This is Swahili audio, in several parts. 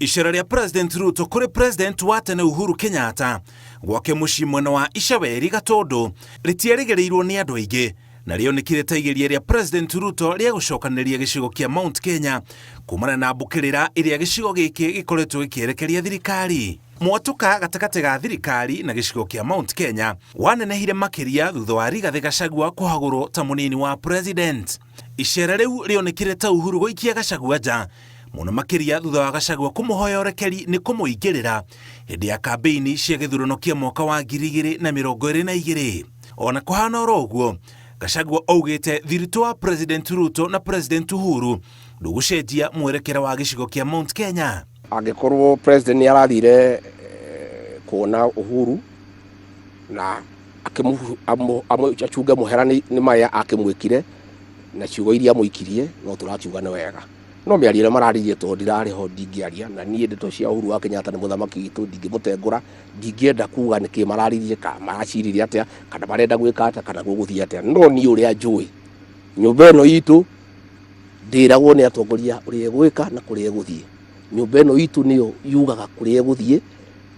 Ishara ria President Ruto kuri President wa tene Uhuru Kenyatta gwake mucii mwena wa Icaweri Gatundu ritiarigereirwo ni andu aingi na rionekire ta igeria ria President Ruto ria gucokaniria gicigo kia Mount Kenya kumana na mbukirira iria gicigo giki gikoretwo gikierekeria thirikari. Mwatuka gatakati ga thirikari na gicigo kia Mount Kenya wanenehire makiria thutha wa Rigathi Gachagua kuhagurwo ta munini wa President. Icera riu rionekire ta Uhuru guikia Gachagua nja muno makiria thutha wa Gachagua kumuhoya urekeri ni kumuingirira hindi ya kampeini cia githurano kia mwaka wa 2022. Ona kuhana uguo Gachagua augite thirito wa President Ruto na President Uhuru ndugucenjia mwerekera wa gicigo kia Mount Kenya. Angikorwo President ni arathire kuona Uhuru na achunga muherani ni maya akimwikire na ciugo iria muikirie no turakiuga ni wega no miarire mararirie to ndirari ho ndingiaria na nie ndeto cia Uhuru wa Kenyatta ni muthamaki gitu ndingimutengura ndingienda kuga niki mararirie ka maraciririe atia kana marenda gwika atia kana guguthia atia no ni uria njui nyumba ino itu ndiragwo ni atongoria uria gwika na kuria guthie nyumba ino itu niyo yugaga kuria guthie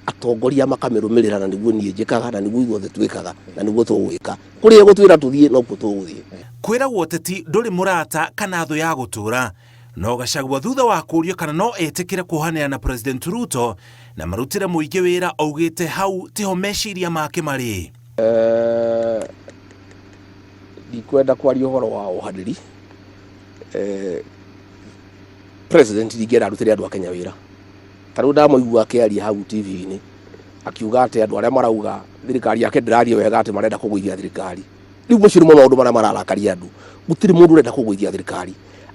atongoria makamirumirira na niguo nie njikaga na niguo igothe twikaga na niguo tugwika kuria gutwira tuthie no kutuguthie kwira woteti nduri murata kana thu ya gutura no Gachagua thutha wa kurio kana no etikire kuhanira na President Ruto na marutire muingi wira augite hau tiho meciria make mari. Ndikwenda kwaria uhoro wa uhaniri President ndingera arutire andu a Kenya wira taru ndamuigua akiaria hau TV-ini akiuga ati andu aria marauga thirikari yake ndirarie wega ati marenda kugwithia thirikari riu muciru mo maundu maria mararakaria andu gutiri mundu urenda kugwithia thirikari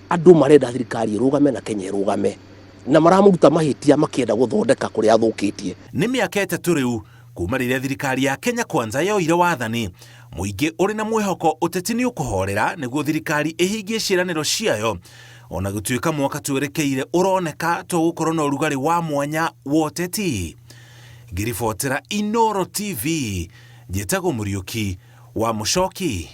andu marenda thirikari irugame na Kenya irugame na maramuruta mahitia makienda guthondeka kuria athukitie. Ni miaka 3 riu kuma riria thirikari ya Kenya Kwanza yoire wathani muingi uri na mwihoko uteti ni ukuhorera niguo thirikari ihingie ciiraniro ciayo ona gutuika mwaka twerekeire uroneka to gukorwo na urugari wa mwanya woteti. Ngiribotera Inooro TV njetago Muriuki wa Muchoki.